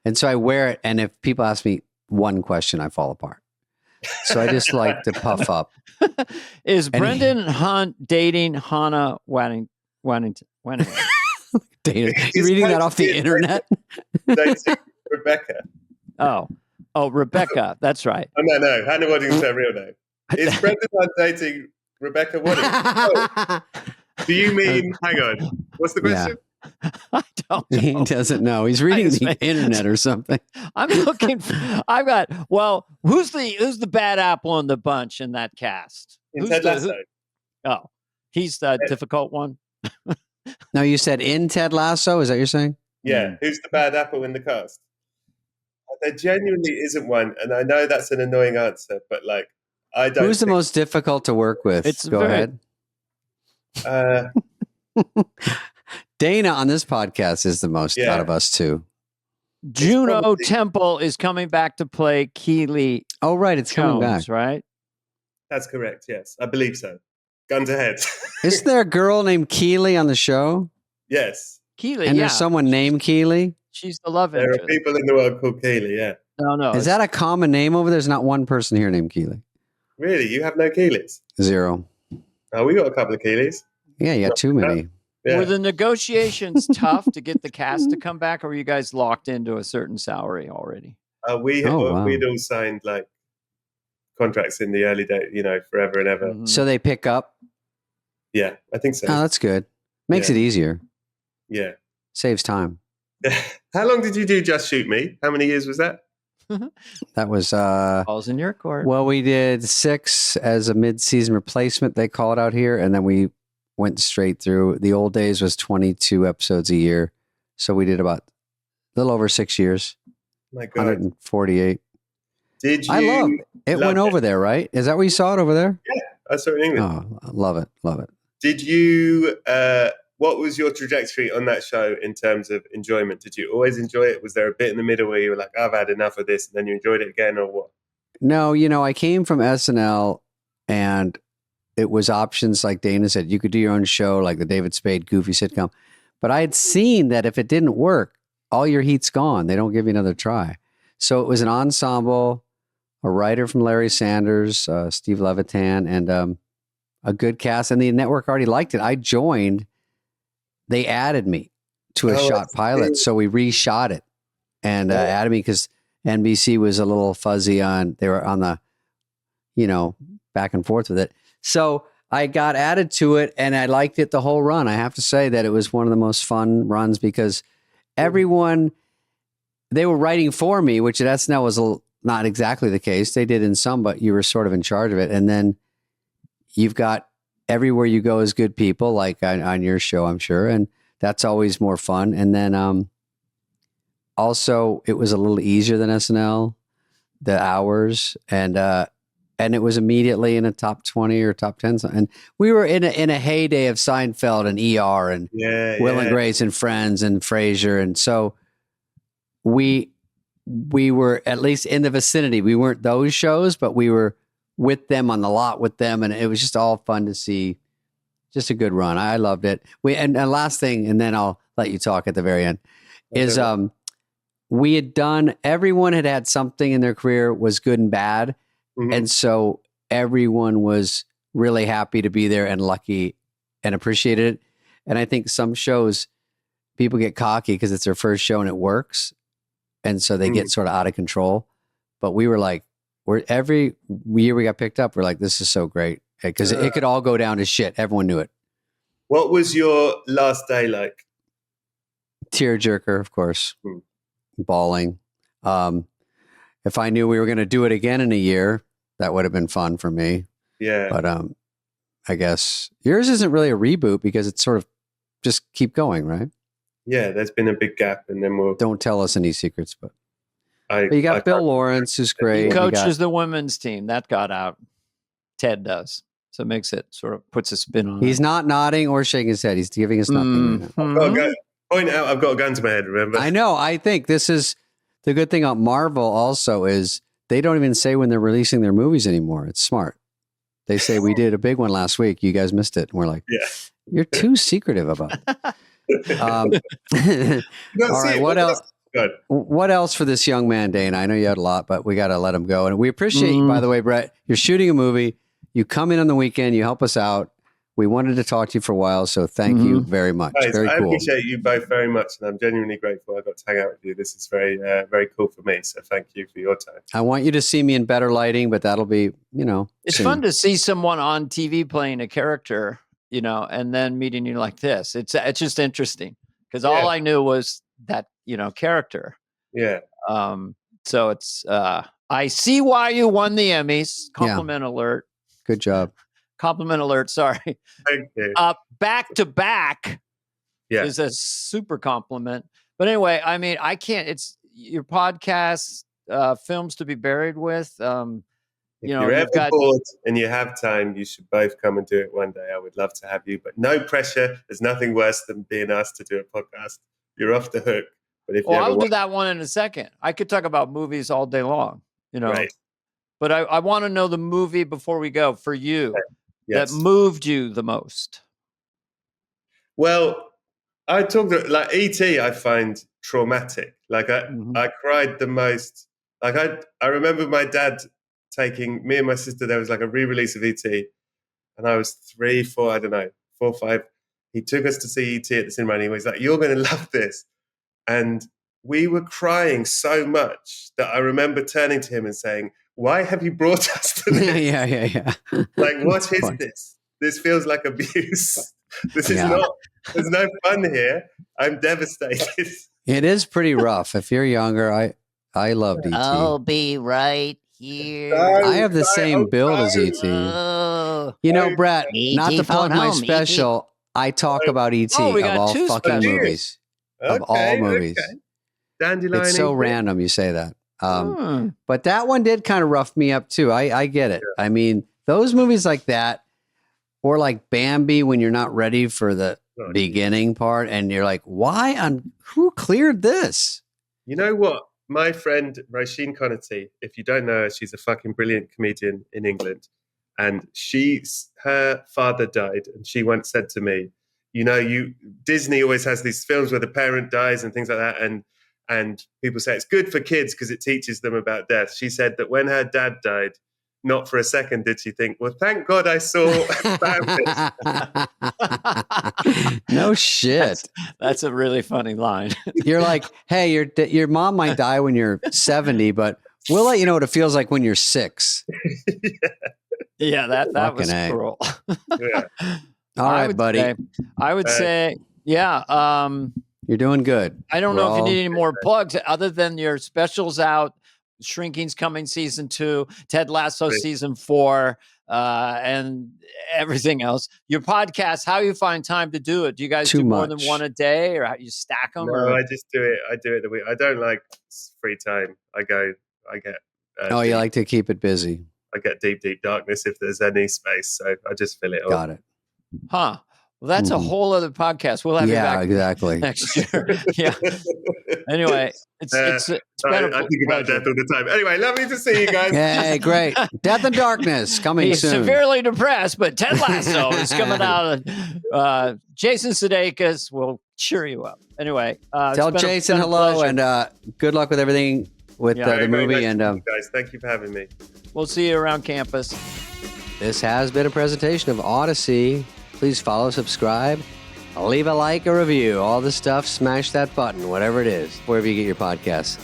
And so I wear it, and if people ask me one question, I fall apart. So I just like to puff up. Is Brendan Hunt dating Hannah Waddington? You're reading that off the internet? Dating Rebecca. Oh. Oh, Rebecca. That's right. Oh, no. Hannah Waddington's her real name. Is Brendan Hart dating Rebecca Waddington? Oh, do you mean, hang on, what's the question? I don't know. He doesn't know. He's reading the internet or something. I'm looking who's the bad apple in the bunch in that cast? In Ted Lasso. He's the difficult one. No, you said in Ted Lasso? Is that what you're saying? Yeah. Who's the bad apple in the cast? There genuinely isn't one. And I know that's an annoying answer, but like, I don't. Who's the most difficult to work with? Go ahead. Dana on this podcast is the most out of us two. Juno Temple is coming back to play Keely. Oh, right. It's coming back. Right? That's correct. Yes. I believe so. Guns ahead. Isn't there a girl named Keely on the show? Yes. Keely, and there's someone named Keely? She's the love interest. There are people in the world called Keely, yeah. No. Is that a common name over there? There's not one person here named Keely. Really? You have no Keelys? 0. Oh, we got a couple of Keelys. Yeah, you got too many. Yeah. Were the negotiations tough to get the cast to come back, or were you guys locked into a certain salary already? We'd all signed like contracts in the early days, forever and ever. Mm-hmm. So they pick up? Yeah, I think so. Oh, that's good. Makes it easier. Yeah. Saves time. How long did you do Just Shoot Me? How many years was that? That was balls in your court. Well, we did 6 as a mid-season replacement, they call it out here, and then we went straight through. The old days was 22 episodes a year. So we did about a little over 6 years. My God. 148. Did you? I love it. Went over there, right? Is that where you saw it over there? Yeah, I saw it in England. Oh, love it. Love it. Did you, what was your trajectory on that show in terms of enjoyment? Did you always enjoy it? Was there a bit in the middle where you were like, I've had enough of this, and then you enjoyed it again, or what? No, I came from SNL, and it was options like Dana said. You could do your own show, like the David Spade goofy sitcom. But I had seen that if it didn't work, all your heat's gone. They don't give you another try. So it was an ensemble, a writer from Larry Sanders, Steve Levitan, and a good cast. And the network already liked it. I joined. They added me to a shot pilot. So we reshot it and added me because NBC was a little fuzzy they were on the, back and forth with it. So I got added to it and I liked it the whole run. I have to say that it was one of the most fun runs because everyone, they were writing for me, which at SNL was not exactly the case. They did in some, but you were sort of in charge of it. And then you've got everywhere you go is good people, like on your show, I'm sure. And that's always more fun. And then also it was a little easier than SNL, the hours. And it was immediately in a top 20 or top 10. And we were in a heyday of Seinfeld and ER and Will and Grace and Friends and Frasier. And so we were at least in the vicinity. We weren't those shows, but we were with them on the lot with them. And it was just all fun to see. Just a good run. I loved it. And last thing, and then I'll let you talk at the very end, is we had done, everyone had something in their career was good and bad. Mm-hmm. And so everyone was really happy to be there and lucky and appreciated it. And I think some shows, people get cocky because it's their first show and it works. And so they get sort of out of control. But we were like, every year we got picked up, we're like, this is so great. Because it could all go down to shit. Everyone knew it. What was your last day like? Tearjerker, of course. Bawling. If I knew we were going to do it again in a year, that would have been fun for me. Yeah. But I guess yours isn't really a reboot because it's sort of just keep going, right? Yeah, there's been a big gap, and then we'll... Don't tell us any secrets, but you got Bill Lawrence, who's great. He coaches the women's team. That got out. Ted does. So it makes it sort of puts a spin on it. He's not nodding or shaking his head. He's giving us nothing. Point out, I've got a gun to my head, remember? I know. I think this is the good thing about Marvel also is they don't even say when they're releasing their movies anymore. It's smart. They say, we did a big one last week. You guys missed it. And we're like, you're too secretive about it. All right. What else? Good. What else for this young man, Dane? I know you had a lot, but we got to let him go. And we appreciate you, by the way, Brett. You're shooting a movie. You come in on the weekend. You help us out. We wanted to talk to you for a while, so thank you very much. Guys, very cool. I appreciate you both very much, and I'm genuinely grateful I got to hang out with you. This is very, very cool for me, so thank you for your time. I want you to see me in better lighting, but that'll be, It's soon. fun to see someone on TV playing a character, and then meeting you like this. It's just interesting because all I knew was that, character. Yeah. So it's, I see why you won the Emmys. Compliment alert. Good job. Compliment alert. Sorry. Thank you. Back to back is a super compliment. But anyway, I mean, I can't, it's your podcast, Films to be Buried with. If you're ever bored and you have time, you should both come and do it one day. I would love to have you, but no pressure. There's nothing worse than being asked to do a podcast. You're off the hook. But if I'll do that one in a second. I could talk about movies all day long, Right. But I want to know the movie before we go for you that moved you the most. Well, I talked like E.T. I find traumatic. Like I cried the most. Like I remember my dad taking me and my sister. There was like a re-release of E.T. and I was 3, 4, I don't know, 4, 5. He took us to see E.T. at the cinema and he was like, "You're going to love this." And we were crying so much that I remember turning to him and saying, "Why have you brought us to this?" Yeah. Like, what is this? This feels like abuse. This is not, there's no fun here. I'm devastated. It is pretty rough. If you're younger, I loved E.T. I'll be right here. I have the same build as E.T. Brett, not to plug my special, I talk about E.T. of all fucking movies. Of all movies. Dandelion. It's so random you say that. But that one did kind of rough me up too. I get it. Yeah. I mean, those movies like that, or like Bambi when you're not ready for the beginning part and you're like, who cleared this? You know what? My friend Roisin Connerty, if you don't know her, she's a fucking brilliant comedian in England. And her father died. And she once said to me, Disney always has these films where the parent dies and things like that. And people say it's good for kids because it teaches them about death. She said that when her dad died, not for a second did she think, well, thank God I saw Bambi. No shit. That's a really funny line. You're like, hey, your mom might die when you're 70, but we'll let you know what it feels like when you're 6. Yeah, that was cruel. All right, buddy. I would say, you're doing good. I don't know if you need any more plugs other than your specials out. Shrinking's coming season 2, Ted Lasso season 4, and everything else. Your podcast, how you find time to do it? Do you guys do more than one a day, or how you stack them? No, I just do it. I do it the week. I don't like free time. I get. You like to keep it busy. I get deep darkness if there's any space, so I just fill it up. Got it. Huh. Well, that's a whole other podcast. We'll have you back exactly. next year. Yeah. Anyway, it's been I think about death all the time. Anyway, lovely to see you guys. Hey, great. Death and Darkness coming He's soon. Severely depressed, but Ted Lasso is coming out. Jason Sudeikis will cheer you up. Anyway, tell Jason hello and good luck with everything with the movie. And guys, thank you for having me. We'll see you around campus. This has been a presentation of Audacy. Please follow, subscribe, leave a like, a review, all the stuff. Smash that button, whatever it is, wherever you get your podcasts.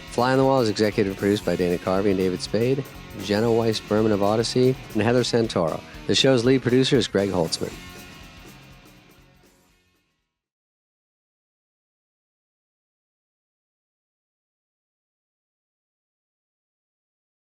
Fly on the Wall is executive produced by Dana Carvey and David Spade, Jenna Weiss-Berman of Audacy, and Heather Santoro. The show's lead producer is Greg Holtzman.